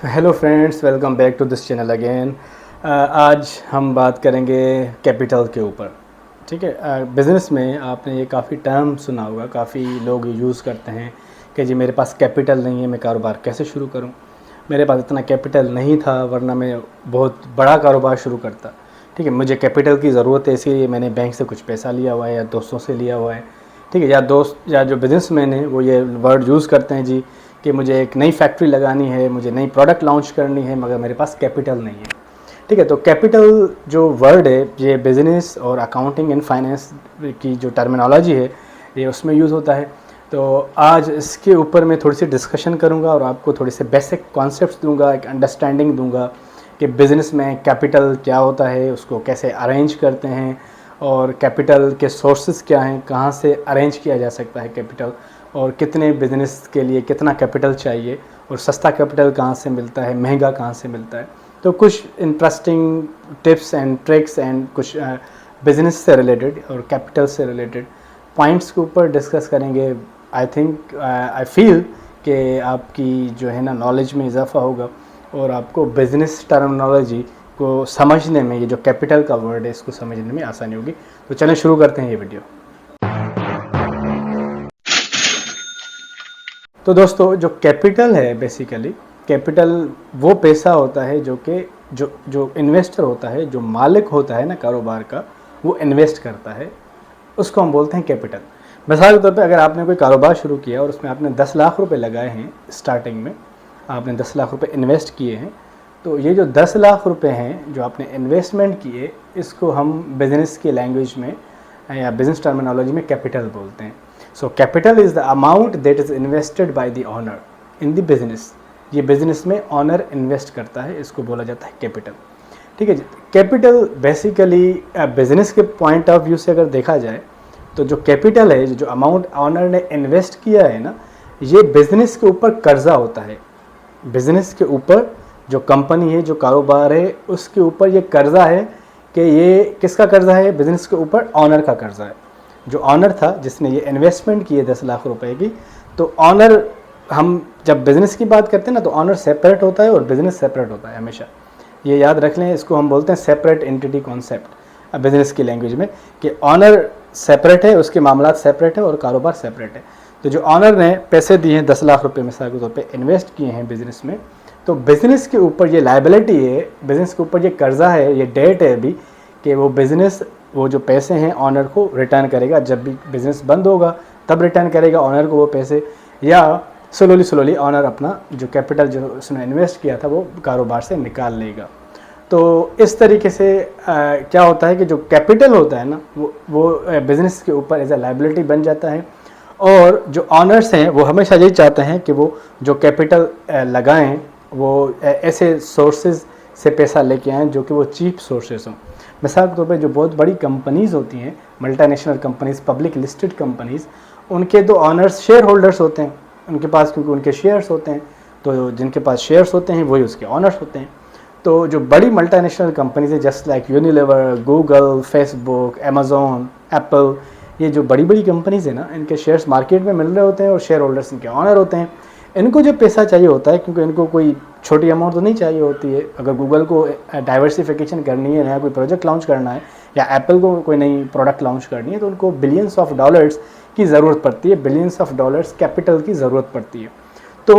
Hello friends, welcome back to this channel again. आज हम बात करेंगे कैपिटल के ऊपर। ठीक है, बिज़नेस में आपने ये काफ़ी टर्म सुना होगा, काफ़ी लोग यूज़ करते हैं कि जी मेरे पास कैपिटल नहीं है, मैं कारोबार कैसे शुरू करूं। मेरे पास इतना कैपिटल नहीं था वरना मैं बहुत बड़ा कारोबार शुरू करता। ठीक है, मुझे कैपिटल की ज़रूरत है, इसीलिए मैंने बैंक से कुछ पैसा लिया हुआ है या दोस्तों से लिया हुआ है। ठीक है, या दोस्त या जो बिज़नेसमैन है वो ये वर्ड यूज़ करते हैं जी कि मुझे एक नई फैक्ट्री लगानी है, मुझे नई प्रोडक्ट लॉन्च करनी है, मगर मेरे पास कैपिटल नहीं है। ठीक है, तो कैपिटल जो वर्ड है ये बिज़नेस और अकाउंटिंग एंड फाइनेंस की जो टर्मिनोलॉजी है ये उसमें यूज़ होता है। तो आज इसके ऊपर मैं थोड़ी सी डिस्कशन करूंगा और आपको थोड़े से बेसिक कॉन्सेप्ट्स दूंगा, एक अंडरस्टैंडिंग दूंगा कि बिज़नेस में कैपिटल क्या होता है, उसको कैसे अरेंज करते हैं और कैपिटल के सोर्सेज क्या हैं, कहाँ से अरेंज किया जा सकता है कैपिटल, और कितने बिज़नेस के लिए कितना कैपिटल चाहिए और सस्ता कैपिटल कहाँ से मिलता है, महंगा कहाँ से मिलता है। तो कुछ interesting tips and tricks and कुछ बिज़नेस से रिलेटेड और कैपिटल से रिलेटेड पॉइंट्स के ऊपर डिस्कस करेंगे। आई फील कि आपकी जो है ना नॉलेज में इजाफा होगा और आपको बिज़नेस टर्मिनोलॉजी को समझने में, ये जो कैपिटल का वर्ड है इसको समझने में आसानी होगी। तो चलें शुरू करते हैं ये वीडियो। तो दोस्तों, जो कैपिटल है बेसिकली, कैपिटल वो पैसा होता है जो कि जो इन्वेस्टर होता है, जो मालिक होता है ना कारोबार का, वो इन्वेस्ट करता है, उसको हम बोलते हैं कैपिटल। मिसाल के तौर पे अगर आपने कोई कारोबार शुरू किया और उसमें आपने 10 लाख रुपए लगाए हैं, स्टार्टिंग में आपने 10 लाख रुपए इन्वेस्ट किए हैं, तो ये जो 10 लाख रुपए हैं जो आपने इन्वेस्टमेंट किए, इसको हम बिज़नेस की लैंग्वेज में या बिज़नेस टर्मिनोलॉजी में कैपिटल बोलते हैं। So capital is the amount that is invested by the owner in the business. ये बिज़नेस में ओनर इन्वेस्ट करता है, इसको बोला जाता है कैपिटल। ठीक है जी। कैपिटल बेसिकली बिज़नेस के पॉइंट ऑफ व्यू से अगर देखा जाए तो जो कैपिटल है, जो अमाउंट ओनर ने इन्वेस्ट किया है ना, ये बिज़नेस के ऊपर कर्जा होता है। बिज़नेस के ऊपर जो कंपनी है, जो कारोबार है, उसके ऊपर ये कर्जा है कि ये किसका कर्जा है? बिज़नेस के ऊपर ओनर का कर्जा है। जो ऑनर था जिसने ये इन्वेस्टमेंट की है 10 लाख रुपए की, तो ऑनर, हम जब बिज़नेस की बात करते हैं ना तो ऑनर सेपरेट होता है और बिज़नेस सेपरेट होता है हमेशा। ये याद रख लें, इसको हम बोलते हैं सेपरेट एंटिटी कॉन्सेप्ट बिज़नेस की लैंग्वेज में, कि ऑनर सेपरेट है, उसके मामला सेपरेट है और कारोबार सेपरेट है। तो जो ऑनर ने पैसे दिए हैं 10 लाख रुपये मिसाल के तौर पर इन्वेस्ट किए हैं बिज़नेस में, तो बिज़नेस के ऊपर ये लायबिलिटी है, बिज़नेस के ऊपर ये कर्जा है, ये डेट है अभी, कि वो बिज़नेस वो जो पैसे हैं ऑनर को रिटर्न करेगा। जब भी बिज़नेस बंद होगा तब रिटर्न करेगा ऑनर को वो पैसे, या स्लोली ऑनर अपना जो कैपिटल जो उसने इन्वेस्ट किया था वो कारोबार से निकाल लेगा। तो इस तरीके से क्या होता है कि जो कैपिटल होता है ना वो बिज़नेस के ऊपर एज ए लायबिलिटी बन जाता है, और जो ऑनर्स हैं वो हमेशा यही चाहते हैं कि वो जो कैपिटल लगाएं वो ऐसे सोर्सेज से पैसा लेके आएँ जो कि वो चीप सोर्सेज हों। मिसाल के तौर पर जो बहुत बड़ी कंपनीज़ होती हैं, multinational companies, public listed companies, उनके तो ऑनर्स शेयर होल्डर्स होते हैं उनके पास, क्योंकि उनके शेयर्स होते हैं। तो जिनके पास शेयर्स होते हैं वही उसके ऑनर्स होते हैं। तो जो बड़ी मल्टीनेशनल कंपनीज़ है just like Unilever, Google, Facebook, Amazon, Apple, ये जो बड़ी बड़ी कंपनीज़ है ना, इनके शेयर्स मार्केट में मिल रहे होते हैं और शेयर होल्डर्स इनके ऑनर होते हैं। इनको जो पैसा चाहिए होता है, क्योंकि इनको कोई छोटी अमाउंट तो नहीं चाहिए होती है। अगर गूगल को डाइवर्सिफिकेशन करनी है, नया कोई प्रोजेक्ट लॉन्च करना है, या एप्पल को कोई नई प्रोडक्ट लॉन्च करनी है, तो उनको बिलियंस ऑफ डॉलर्स की ज़रूरत पड़ती है, बिलियंस ऑफ डॉलर्स कैपिटल की ज़रूरत पड़ती है। तो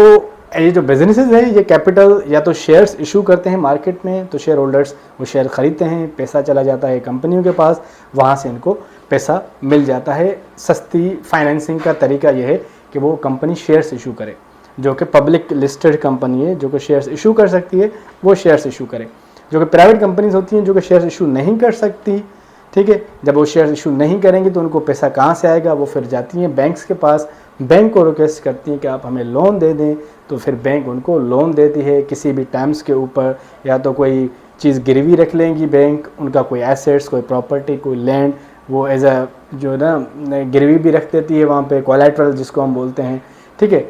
ये जो बिजनेसेस हैं ये कैपिटल या तो शेयर्स इशू करते हैं मार्केट में, तो शेयर होल्डर्स वो शेयर ख़रीदते हैं, पैसा चला जाता है कंपनियों के पास, वहाँ से इनको पैसा मिल जाता है। सस्ती फाइनेंसिंग का तरीका ये है कि वो कंपनी शेयर्स इशू करे, जो कि पब्लिक लिस्टेड कंपनी है जो कि शेयर्स इशू कर सकती है, वो शेयर्स इशू करे। जो कि प्राइवेट कंपनीज होती हैं जो कि शेयर्स इशू नहीं कर सकती, ठीक है, जब वो शेयर्स इशू नहीं करेंगी तो उनको पैसा कहाँ से आएगा? वो फिर जाती हैं बैंक्स के पास, बैंक को रिक्वेस्ट करती हैं कि आप हमें लोन दे दें, तो फिर बैंक उनको लोन देती है किसी भी टर्म्स के ऊपर, या तो कोई चीज़ गिरवी रख लेंगी बैंक, उनका कोई एसेट्स, कोई प्रॉपर्टी, कोई लैंड, वो एज अ जो ना गिरवी भी रख देती है वहाँ पे, कोलैटरल जिसको हम बोलते हैं, ठीक है,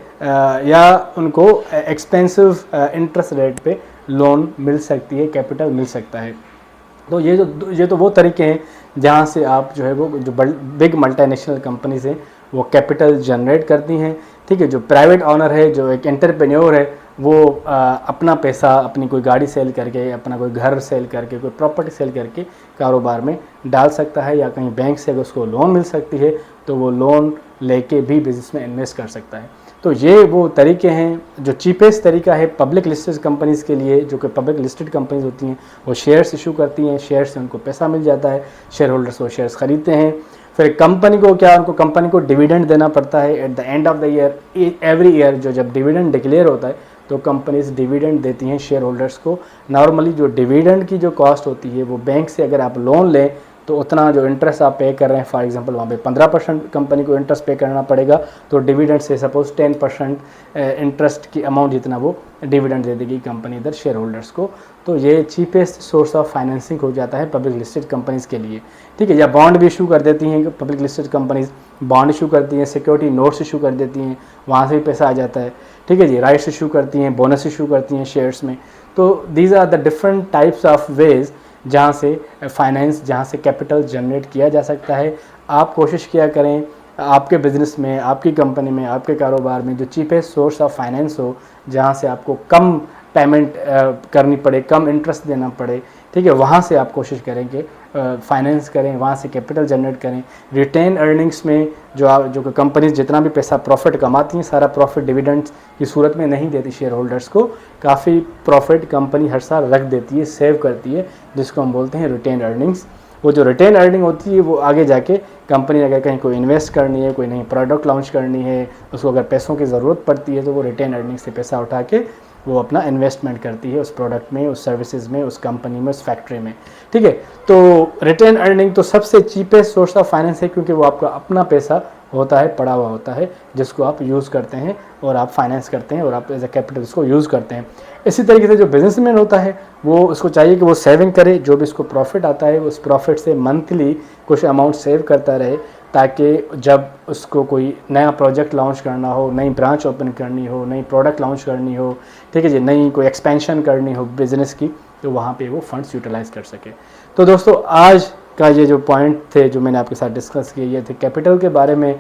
या उनको एक्सपेंसिव इंटरेस्ट रेट पे लोन मिल सकती है, कैपिटल मिल सकता है। तो ये तो वो तरीके हैं जहाँ से आप जो है वो जो बिग मल्टीनेशनल कंपनीज हैं वो कैपिटल जनरेट करती हैं। ठीक है, जो प्राइवेट ऑनर है, जो एक एंटरप्रेन्योर है, वो अपना पैसा अपनी कोई गाड़ी सेल करके, अपना कोई घर सेल करके, कोई प्रॉपर्टी सेल करके कारोबार में डाल सकता है, या कहीं बैंक से अगर उसको लोन मिल सकती है तो वो लोन लेके भी बिज़नेस में इन्वेस्ट कर सकता है। तो ये वो तरीके हैं जो चीपेस्ट तरीका है पब्लिक लिस्टेड कंपनीज़ के लिए। जो कि पब्लिक लिस्टेड कंपनीज होती हैं वो शेयर्स इशू करती हैं, शेयर से उनको पैसा मिल जाता है, शेयर होल्डर्स वो शेयर्स खरीदते हैं। फिर कंपनी को क्या, उनको कंपनी को डिविडेंड देना पड़ता है at the end of the year, every year. जो जब डिविडेंड डिक्लेयर होता है तो कंपनीज डिविडेंड देती हैं शेयर होल्डर्स को। नॉर्मली जो डिविडेंड की जो कॉस्ट होती है वो बैंक से अगर आप लोन लें तो उतना जो इंटरेस्ट आप पे कर रहे हैं, फॉर एग्जांपल वहाँ पे 15% कंपनी को इंटरेस्ट पे करना पड़ेगा, तो डिविडेंड से सपोज 10% इंटरेस्ट की अमाउंट जितना वो डिविडेंड दे देगी कंपनी इधर शेयर होल्डर्स को। तो ये चीपेस्ट सोर्स ऑफ फाइनेंसिंग हो जाता है पब्लिक लिस्टेड कंपनीज़ के लिए, ठीक है। या बॉन्ड भी इशू कर देती हैं public listed companies, bond issue करती हैं, सिक्योरिटी नोट्स इशू कर देती हैं, वहाँ से भी पैसा आ जाता है, ठीक है जी। राइट्स इशू करती हैं, बोनस इशू करती हैं शेयर्स में। तो these are the different types of ways जहाँ से फाइनेंस, जहाँ से कैपिटल जनरेट किया जा सकता है। आप कोशिश किया करें आपके बिज़नेस में, आपकी कंपनी में, आपके कारोबार में जो चीपेस्ट सोर्स ऑफ फाइनेंस हो, जहाँ से आपको कम पेमेंट करनी पड़े, कम इंटरेस्ट देना पड़े, ठीक है, वहाँ से आप कोशिश करें कि फाइनेंस करें, वहाँ से कैपिटल जनरेट करें। रिटेन अर्निंग्स में जो कंपनीज जितना भी पैसा प्रॉफिट कमाती हैं, सारा प्रॉफिट डिविडेंड्स की सूरत में नहीं देती शेयर होल्डर्स को, काफ़ी प्रॉफिट कंपनी हर साल रख देती है, सेव करती है, जिसको हम बोलते हैं रिटेन अर्निंग्स। वो जो रिटेन अर्निंग होती है वो आगे जाके कंपनी अगर कहीं कोई इन्वेस्ट करनी है, कोई नई प्रोडक्ट लॉन्च करनी है, उसको अगर पैसों की ज़रूरत पड़ती है तो वो रिटेन अर्निंग से पैसा उठा के वो अपना इन्वेस्टमेंट करती है उस प्रोडक्ट में, उस सर्विसेज में, उस कंपनी में, उस फैक्ट्री में, ठीक है। तो रिटेन अर्निंग तो सबसे चीपेस्ट सोर्स ऑफ फाइनेंस है, क्योंकि वो आपका अपना पैसा होता है, पड़ा हुआ होता है, जिसको आप यूज़ करते हैं और आप फाइनेंस करते हैं और आप एज ए कैपिटल इसको यूज़ करते हैं। इसी तरीके से जो बिजनेसमैन होता है वो उसको चाहिए कि वो सेविंग करे, जो भी इसको प्रॉफिट आता है उस प्रॉफिट से मंथली कुछ अमाउंट सेव करता रहे, ताकि जब उसको कोई नया प्रोजेक्ट लॉन्च करना हो, नई ब्रांच ओपन करनी हो, नई प्रोडक्ट लॉन्च करनी हो, ठीक है जी, नई कोई एक्सपेंशन करनी हो बिज़नेस की, तो वहाँ पे वो फंड्स यूटिलाइज़ कर सके। तो दोस्तों आज का ये जो पॉइंट थे जो मैंने आपके साथ डिस्कस किए, ये थे कैपिटल के बारे में।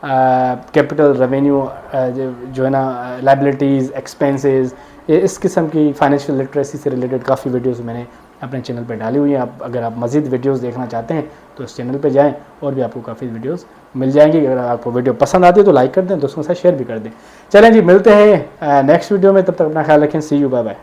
कैपिटल, रेवेन्यू, जो है ना, लायबिलिटीज़, एक्सपेंसेस, इस किस्म की फाइनेंशियल लिटरेसी से रिलेटेड काफ़ी वीडियोस मैंने अपने चैनल पे डाली हुई हैं। आप अगर आप मज़ीद वीडियोस देखना चाहते हैं तो इस चैनल पे जाएं और भी आपको काफ़ी वीडियोस मिल जाएंगी। अगर आपको वीडियो पसंद आती है तो लाइक कर दें, दोस्तों के साथ शेयर भी कर दें। चलें जी, मिलते हैं नेक्स्ट वीडियो में, तब तक अपना ख्याल रखें। सी यू, बाय बाय।